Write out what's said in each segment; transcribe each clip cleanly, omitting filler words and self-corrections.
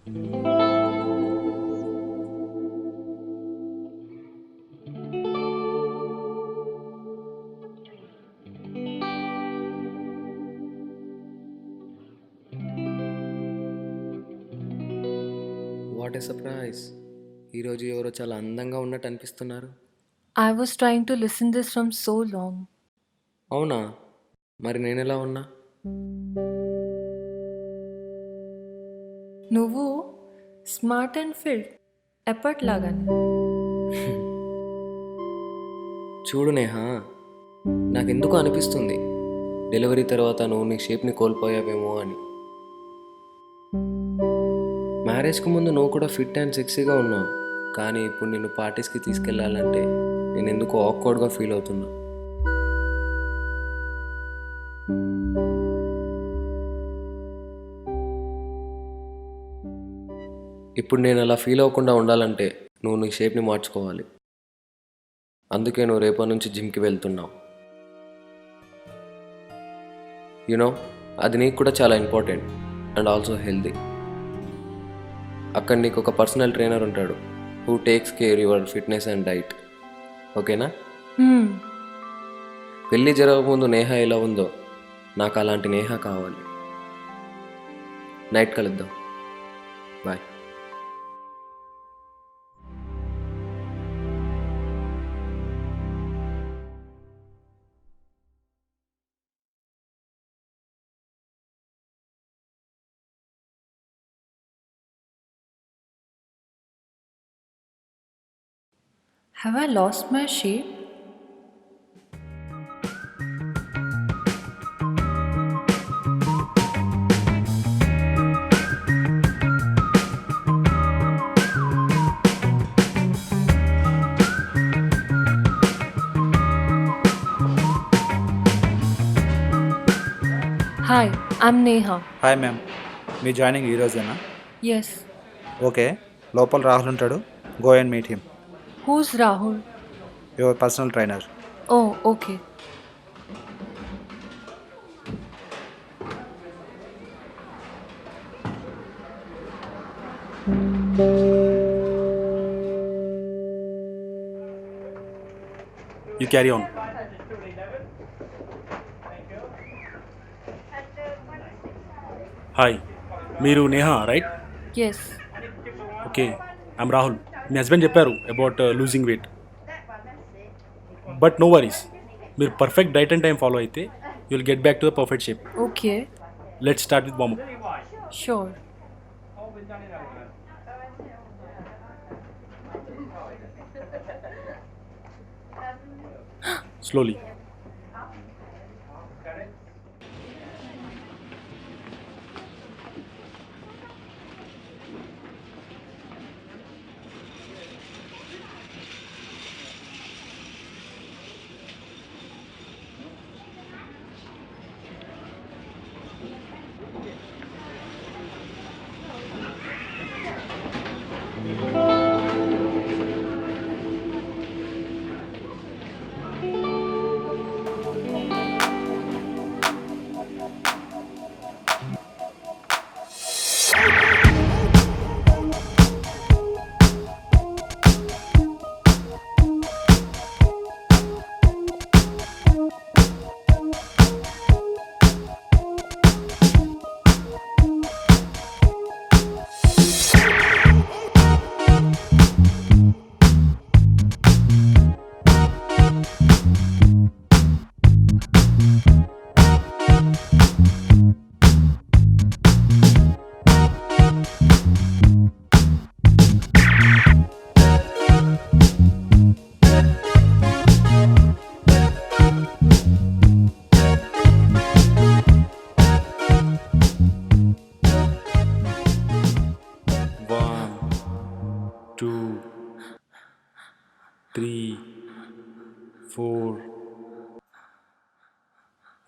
What a surprise! ఈరోజు ఎవరో చాలా అందంగా ఉన్నట్టు అనిపిస్తున్నారు. I was trying to listen this from so long. అవునా? మరి నేనెలా ఉన్నా? నువ్వు స్మార్ట్ అండ్ ఫిల్డ్ ఎప్పట్లాగానే. చూడు నేహా, నాకెందుకో అనిపిస్తుంది డెలివరీ తర్వాత నువ్వు నీ షేప్ని కోల్పోయావేమో అని. మ్యారేజ్కి ముందు నువ్వు కూడా ఫిట్ అండ్ సెక్సీగా ఉన్నావు, కానీ ఇప్పుడు నిన్ను పార్టీస్కి తీసుకెళ్ళాలంటే నేను ఎందుకో ఆక్వర్డ్గా ఫీల్ అవుతున్నా. ఇప్పుడు నేను అలా ఫీల్ అవ్వకుండా ఉండాలంటే నువ్వు నీ షేప్ని మార్చుకోవాలి. అందుకే నువ్వు రేపటి నుంచి జిమ్కి వెళ్తున్నావు. యునో, అది నీకు కూడా చాలా ఇంపార్టెంట్ అండ్ ఆల్సో హెల్దీ. అక్కడ నీకు ఒక పర్సనల్ ట్రైనర్ ఉంటాడు who takes care your fitness and diet. ఓకేనా? పెళ్ళి జరగకముందు నేహ ఎలా ఉందో నాకు అలాంటి నేహ కావాలి. నైట్ కలుద్దాం. Bye. Have I lost my shape? Hi, I'm Neha. Hi ma'am, మీ జాయినింగ్ ఈరోజేనా? Yes. ఓకే, లోపల రాహుల్ ఉంటాడు. Go and meet him. Who's Rahul? Your personal trainer. Oh, okay. You carry on. Hi, మీరు Neha right? Yes. Okay, I'm Rahul. మీ husband చెప్పారు about losing weight. But no worries, మీరు perfect diet and time follow అయితే you will get back to the perfect shape. Okay. Let's start with warm up. Sure. Slowly.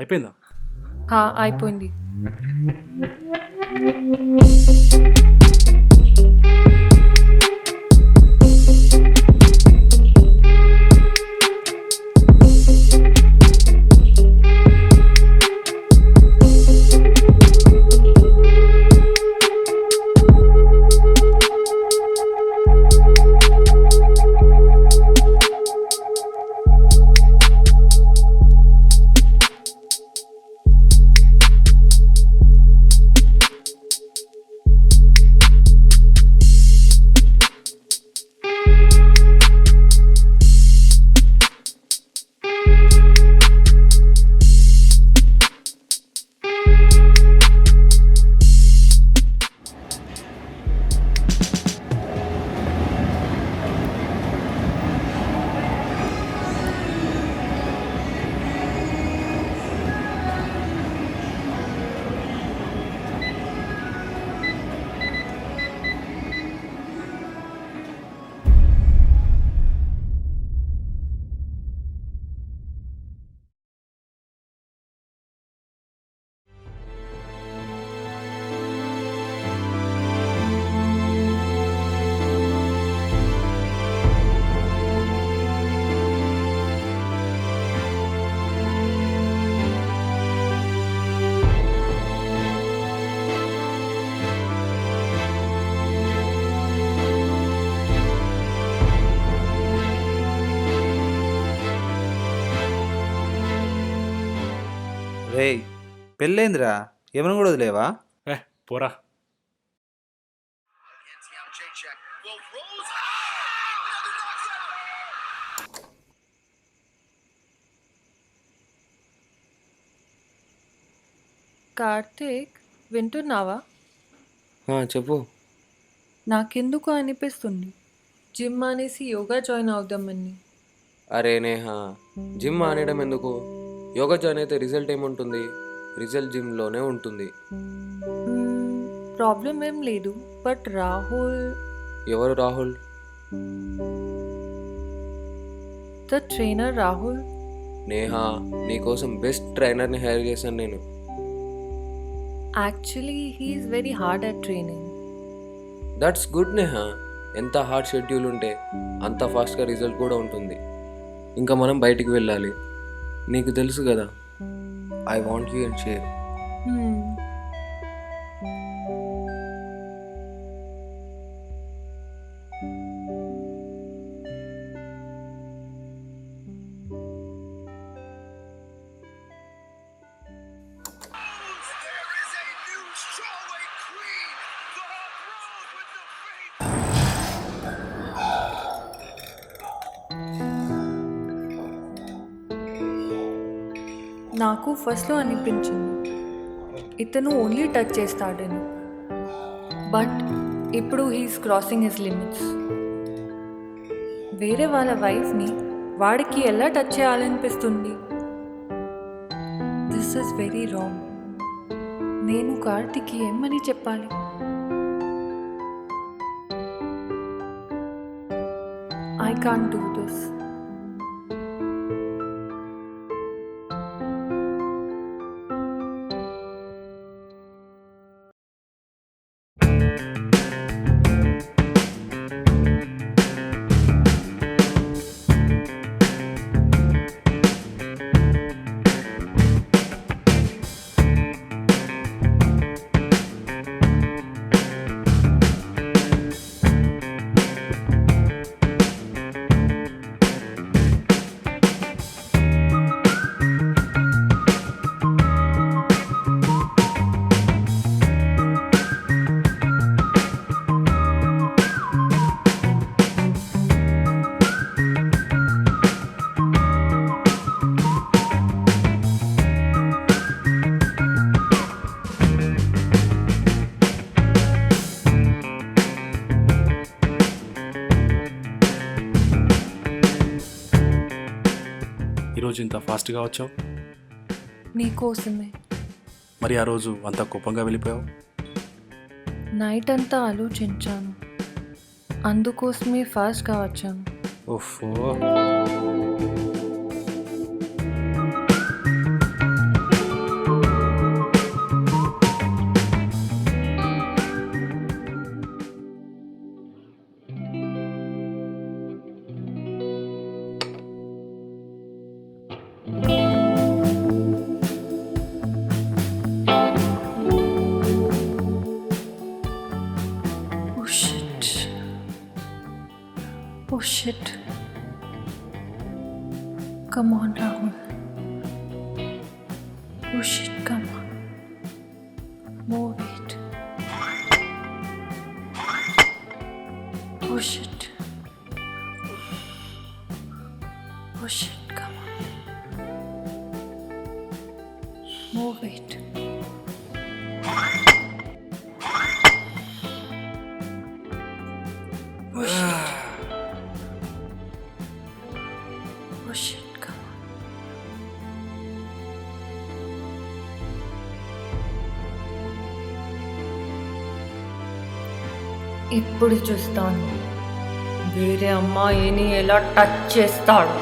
అయిపోయిందా? అయిపోయింది. రేయ్ పెళ్ళైందిరా ఏమైనా కూడా వదిలేవా? పోరా. కార్తీక్, వింటున్నావా? చెప్పు. నాకెందుకు అనిపిస్తుంది జిమ్ అనేసి యోగా జాయిన్ అవుదామని. అరే నేహా, జిమ్ మానేయడం ఎందుకు? యోగా జాయిన్ అయితే రిజల్ట్ ఏముంటుంది? రిజల్ట్ జిమ్లోనే ఉంటుంది. ప్రాబ్లం ఏం లేదు, బట్ రాహుల్, ఎవరు రాహుల్? The trainer Rahul. నేహా, నీకోసం బెస్ట్ ట్రైనర్ని హైర్ చేశాను నేను. Actually he's very hard at training. That's good Neha. ఎంత హార్డ్ షెడ్యూల్ ఉంటే అంత ఫాస్ట్గా రిజల్ట్ కూడా ఉంటుంది. ఇంకా మనం బయటికి వెళ్ళాలి. నీకు తెలుసు కదా, I want you and share. నాకు ఫస్ట్లో అనిపించింది ఇతను ఓన్లీ టచ్ చేస్తాడని, బట్ ఇప్పుడు హీస్ క్రాసింగ్ హిస్ లిమిట్స్. వేరే వాళ్ళ వైఫ్ని వాడికి ఎలా టచ్ చేయాలనిపిస్తుంది? This is very wrong. నేను కార్తిక్కి ఏమని చెప్పాలి? I can't do this. ఈరోజు ఇంత ఫాస్ట్గా వచ్చావు? నీకోసమే. మరి ఆ రోజు అంత కోపంగా వెళ్ళిపోయావు? నైట్ అంతా ఆలోచించాను, అందుకోసమే ఫాస్ట్గా వచ్చాను. ఓఫో. Oh shit. Come on, Rahul. Oh shit, come on. Move it. Oh shit. Oh shit, come on. Move it. Oh shit. Oh shit, come on. ఇప్పుడు చూస్తాను వేరే అమ్మాయిని ఎలా టచ్ చేస్తాడు.